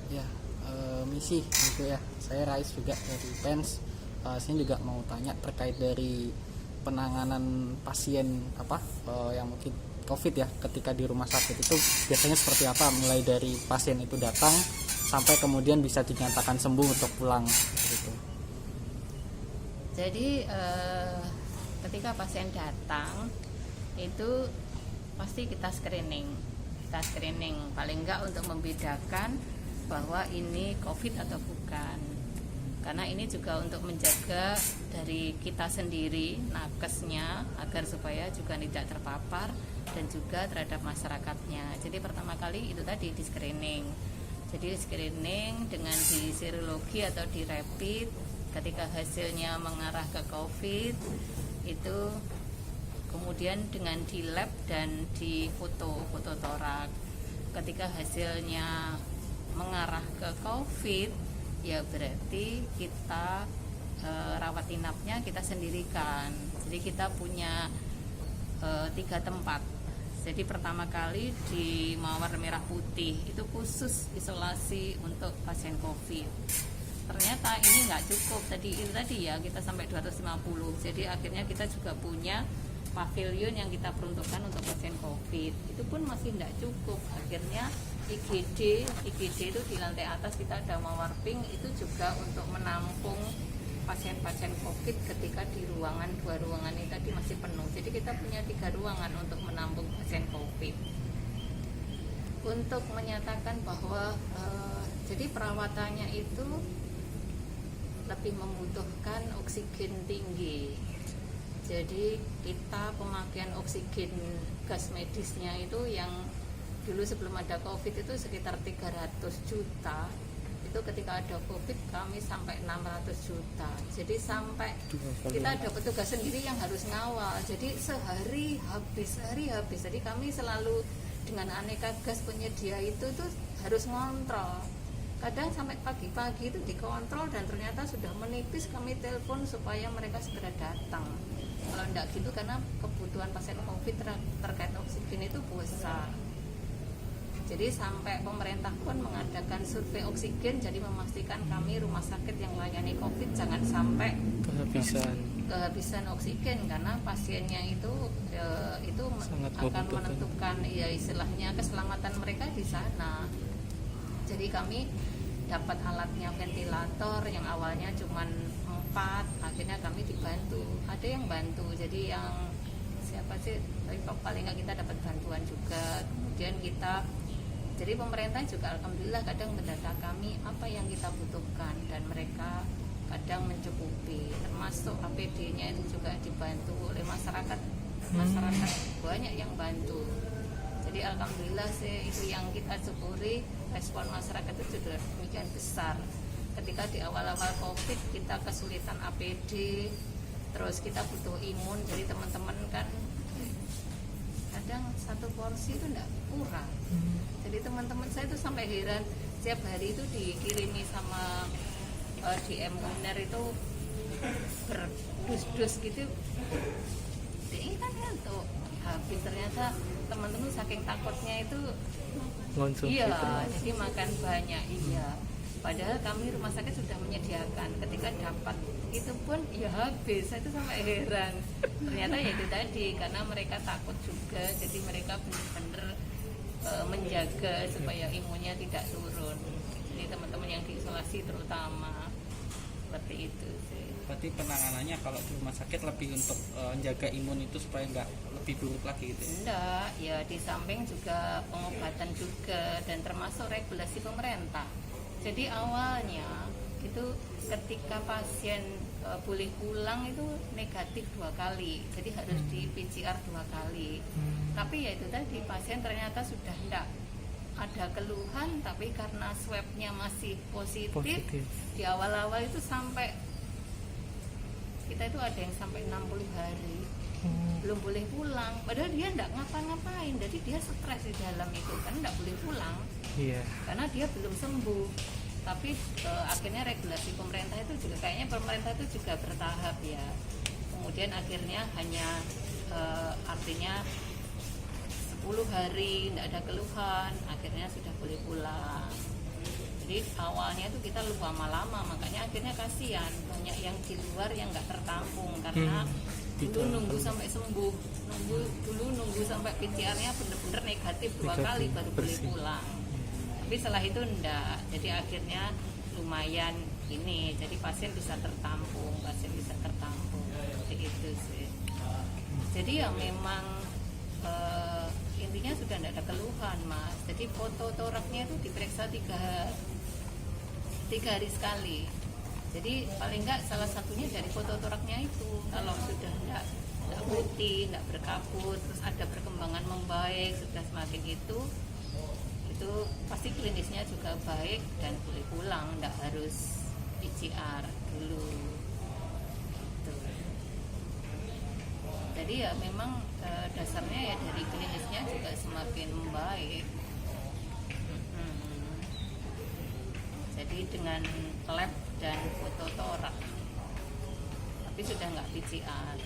Ya, misi gitu ya. Saya Rais juga dari PENS. Saya juga mau tanya terkait dari penanganan pasien yang mungkin COVID ya, ketika di rumah sakit itu biasanya seperti apa, mulai dari pasien itu datang sampai kemudian bisa dinyatakan sembuh untuk pulang gitu. Jadi ketika pasien datang itu pasti kita screening paling enggak untuk membedakan bahwa ini COVID atau bukan, karena ini juga untuk menjaga dari kita sendiri, nakesnya, agar supaya juga tidak terpapar dan juga terhadap masyarakatnya. Jadi pertama kali itu tadi di screening. Jadi screening dengan di serologi atau di rapid, ketika hasilnya mengarah ke COVID itu kemudian dengan di lab dan di foto torak. Ketika hasilnya mengarah ke COVID, ya berarti kita rawat inapnya kita sendirikan. Jadi kita punya 3 tempat. Jadi pertama kali di Mawar Merah Putih itu khusus isolasi untuk pasien COVID. Ternyata ini nggak cukup, tadi ya kita sampai 250. Jadi akhirnya kita juga punya pavilion yang kita peruntukkan untuk pasien COVID. Itu pun masih tidak cukup. Akhirnya IGD itu di lantai atas kita ada Mawar Pink, itu juga untuk menampung pasien-pasien COVID ketika di ruangan 2 ruangan ini tadi masih penuh. Jadi kita punya 3 ruangan untuk menampung pasien COVID. Untuk menyatakan bahwa jadi perawatannya itu lebih membutuhkan oksigen tinggi. Jadi kita pemakaian oksigen gas medisnya itu yang dulu sebelum ada COVID itu sekitar 300 juta. Itu ketika ada COVID kami sampai 600 juta. Jadi sampai kita ada petugas sendiri yang harus ngawal. Jadi sehari habis. Jadi kami selalu dengan aneka gas penyedia itu tuh harus ngontrol. Kadang sampai pagi-pagi itu dikontrol dan ternyata sudah menipis, kami telepon supaya mereka segera datang. Kalau enggak gitu, karena kebutuhan pasien COVID terkait oksigen itu besar. Jadi sampai pemerintah pun mengadakan survei oksigen, jadi memastikan kami rumah sakit yang melayani COVID jangan sampai kehabisan oksigen, karena pasiennya itu akan menentukan ya istilahnya keselamatan mereka di sana. Jadi kami dapat alatnya ventilator yang awalnya cuma 4, akhirnya kami dibantu. Ada yang bantu, jadi yang siapa sih, paling nggak kita dapat bantuan juga. Kemudian jadi pemerintah juga alhamdulillah kadang mendata kami apa yang kita butuhkan dan mereka kadang mencukupi, termasuk APD-nya itu juga dibantu oleh masyarakat banyak yang bantu. Jadi alhamdulillah sih itu yang kita syukuri, respon masyarakat itu sudah demikian besar. Ketika di awal-awal COVID kita kesulitan APD, terus kita butuh imun, jadi teman-teman kan kadang 1 porsi itu enggak kurang. Jadi teman-teman saya itu sampai heran, setiap hari itu dikirimi sama DM Uner itu berdus-dus gitu. Ini kan tuh habis, ternyata teman-teman saking takutnya itu konsumsi jadi makan banyak. Padahal kami rumah sakit sudah menyediakan, ketika dapat itu pun ya habis. Saya itu sampai heran. Ternyata ya itu tadi, karena mereka takut juga, jadi mereka benar-benar menjaga supaya imunnya tidak turun. Jadi teman-teman yang diisolasi terutama seperti itu sih. Berarti penanganannya kalau di rumah sakit lebih untuk menjaga imun itu supaya nggak lebih buruk lagi gitu ya? Enggak, ya di samping juga pengobatan juga dan termasuk regulasi pemerintah. Jadi awalnya itu ketika pasien boleh pulang itu negatif 2 kali, jadi harus di PCR 2 kali. Tapi ya itu tadi, pasien ternyata sudah enggak ada keluhan, tapi karena swabnya masih positif. Di awal-awal itu sampai kita itu ada yang sampai 60 hari belum boleh pulang, padahal dia enggak ngapa-ngapain, jadi dia stres di dalam itu kan enggak boleh pulang karena dia belum sembuh. Tapi akhirnya regulasi pemerintah itu juga kayaknya pemerintah itu juga bertahap ya. Kemudian akhirnya hanya artinya 10 hari tidak ada keluhan, akhirnya sudah boleh pulang. Jadi awalnya tuh kita lupa lama, makanya akhirnya kasihan banyak yang di luar yang nggak tertampung karena dulu nunggu sampai sembuh, nunggu sampai PCR-nya bener-bener negatif 2 kali baru boleh pulang. Tapi setelah itu enggak, jadi akhirnya lumayan ini, jadi pasien bisa tertampung seperti itu sih. Jadi ya memang intinya sudah tidak ada keluhan mas. Jadi foto toraknya itu diperiksa 3 hari sekali. Jadi paling enggak salah satunya dari foto toraknya itu, kalau sudah tidak putih, tidak berkabut, terus ada perkembangan membaik, sudah semakin itu pasti klinisnya juga baik dan boleh pulang, tidak harus PCR dulu. Tuh. Jadi ya memang dasarnya ya dari klinisnya juga semakin membaik. Jadi dengan lab dan foto torak, tapi sudah nggak PCR.